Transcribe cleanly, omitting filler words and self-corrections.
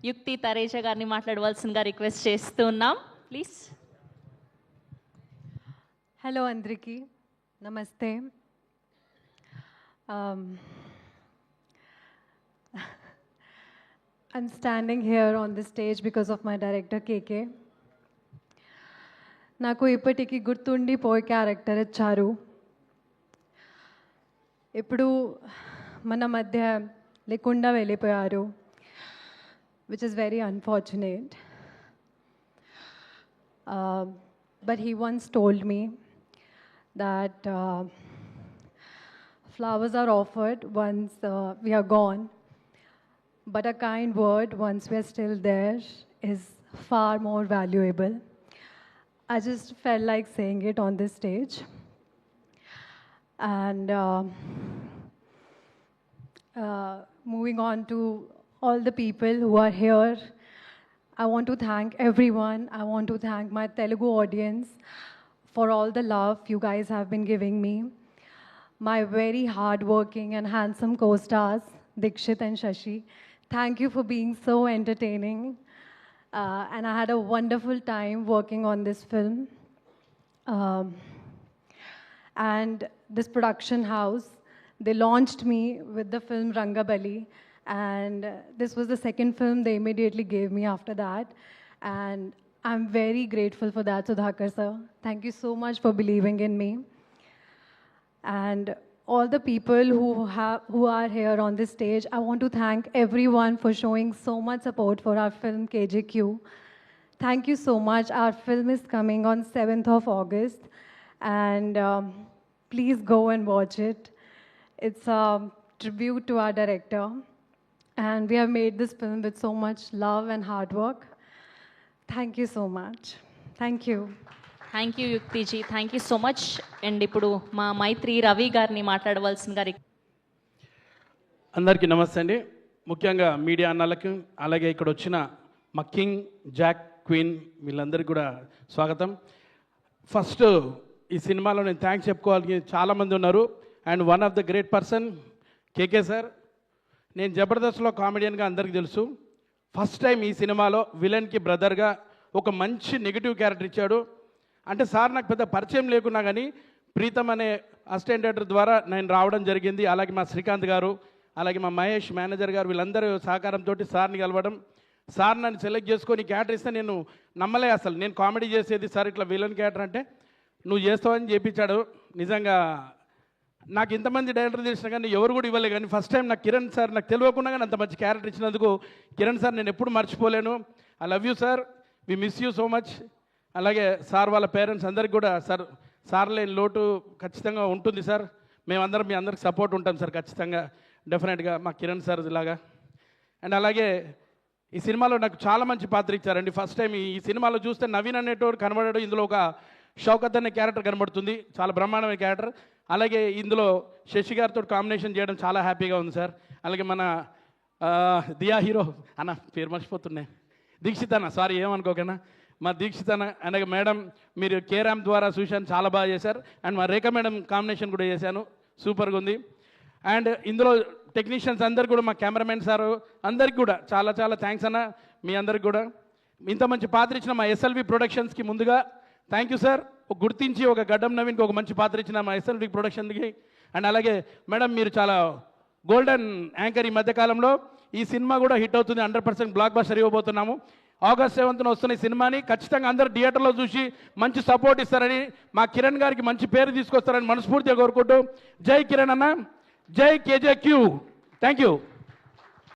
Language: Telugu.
యుక్తి తరేజ గారిని మాట్లాడవలసిందిగా రిక్వెస్ట్ చేస్తున్నాం. ప్లీజ్. హలో అందరికీ నమస్తే. I'm standing here on the stage because of my director KK. నాకు ఇప్పటికీ గుర్తుండిపోయే క్యారెక్టర్ ఇచ్చారు. ఇప్పుడు మన మధ్య లేకుండా వెళ్ళిపోయారు, which is very unfortunate. But he once told me that flowers are offered once we are gone, but a kind word once we are still there is far more valuable. I just felt like saying it on this stage. And moving on to all the people who are here, I want to thank everyone. I want to thank my Telugu audience for all the love you guys have been giving me. My very hardworking and handsome co-stars, Dikshit and Shashi, thank you for being so entertaining. And I had a wonderful time working on this film. And this production house, they launched me with the film Rangabali. And this was the second film they immediately gave me after that. And I'm very grateful for that, Sudhakar sir. Thank you so much for believing in me. And all the people who are here on this stage, I want to thank everyone for showing so much support for our film KJQ. Thank you so much. Our film is coming on 7th of August. And please go and watch it. It's a tribute to our director. And we have made this film with so much love and hard work. Thank you so much. Thank you. Thank you Yuktiji, thank you so much. And ఇప్పుడు మా మైత్రి రవి గారిని మాట్లాడవలసిందిగా. అందరికీ నమస్తే అండి. ముఖ్యంగా మీడియా అన్నలకి, అలాగే ఇక్కడ వచ్చిన మా కింగ్, జాక్, క్వీన్ వీళ్ళందరికీ కూడా స్వాగతం. ఫస్ట్ ఈ సినిమాలో నేను థ్యాంక్స్ చెప్పుకోవాలి, చాలామంది ఉన్నారు. And one of the great person KK sir. నేను జబర్దస్త్లో కామెడియన్గా అందరికీ తెలుసు. ఫస్ట్ టైం ఈ సినిమాలో విలన్కి బ్రదర్గా ఒక మంచి నెగిటివ్ క్యారెక్టర్ ఇచ్చాడు. అంటే సార్ నాకు పెద్ద పరిచయం లేకున్నా కానీ ప్రీతం అనే అసిస్టెంట్ డైరెక్టర్ ద్వారా నేను రావడం జరిగింది. అలాగే మా శ్రీకాంత్ గారు, అలాగే మా మహేష్ మేనేజర్ గారు వీళ్ళందరూ సహకారంతో సార్ని కలవడం, సార్ నన్ను సెలెక్ట్ చేసుకొని క్యారెక్టర్ ఇస్తే నేను నమ్మలే అసలు. నేను కామెడీ చేసేది సార్ ఇట్లా విలన్ క్యారెక్టర్ అంటే నువ్వు చేస్తావని చేయించాడు. నిజంగా నాకు ఇంతమంది డైరెక్టర్ తెలిసిన కానీ ఎవరు కూడా ఇవ్వలే. కానీ ఫస్ట్ టైం నాకు కిరణ్ సార్, నాకు తెలియకుండా కానీ అంత మంచి క్యారెక్టర్ ఇచ్చినందుకు కిరణ్ సార్ నేను ఎప్పుడు మర్చిపోలేను. I love you sir, we miss you so much. అలాగే సార్ వాళ్ళ పేరెంట్స్ అందరికి కూడా సార్ లేని లోటు ఖచ్చితంగా ఉంటుంది సార్. మేమందరం మీ అందరికి సపోర్ట్ ఉంటాం సార్ ఖచ్చితంగా, డెఫినెట్గా మా కిరణ్ సార్ ఇలాగా. అండ్ అలాగే ఈ సినిమాలో నాకు చాలా మంచి పాత్ర ఇచ్చారండి. ఫస్ట్ టైం ఈ సినిమాలో చూస్తే నవీన్ అనేటోడు కనబడాడు, ఇందులో ఒక షౌకత్ అనే క్యారెక్టర్ కనబడుతుంది, చాలా బ్రహ్మాండమైన క్యారెక్టర్. అలాగే ఇందులో శశి గారితో కాంబినేషన్ చేయడం చాలా హ్యాపీగా ఉంది సార్. అలాగే మన దియా హీరో అన్న పేరు మర్చిపోతున్నాయి, దీక్షిత్ అన్న, సారీ ఏమనుకోకనా, మా దీక్షిత్ అన్న. అలాగే మేడం మీరు కేరామ్ ద్వారా చూశాను, చాలా బాగా చేశారు. అండ్ మా రేఖ మేడం కాంబినేషన్ కూడా చేశాను, సూపర్గా ఉంది. అండ్ ఇందులో టెక్నీషియన్స్ అందరికి కూడా, మా కెమెరామెన్ సార్ అందరికి కూడా చాలా చాలా థ్యాంక్స్ అన్న. మీ అందరికి కూడా ఇంత మంచి పాత్ర ఇచ్చిన మా ఎస్ఎల్వి ప్రొడక్షన్స్కి ముందుగా థ్యాంక్ యూ సార్. గుర్తించి ఒక గడ్డం నవీన్కి ఒక మంచి పాత్ర ఇచ్చిన మా ఎస్ఎల్వి ప్రొడక్షన్కి. అండ్ అలాగే మేడం మీరు చాలా గోల్డెన్ యాంకర్ ఈ మధ్యకాలంలో. ఈ సినిమా కూడా హిట్ అవుతుంది, 100% బ్లాక్ బస్టర్ ఇవ్వబోతున్నాము. ఆగస్ట్ 7th వస్తున్న ఈ సినిమాని ఖచ్చితంగా అందరూ థియేటర్లో చూసి మంచి సపోర్ట్ ఇస్తారని, మా కిరణ్ గారికి మంచి పేరు తీసుకొస్తారని మనస్ఫూర్తిగా కోరుకుంటూ, జై కిరణ్ అన్న, జై కేజేక్యూ. Thank you.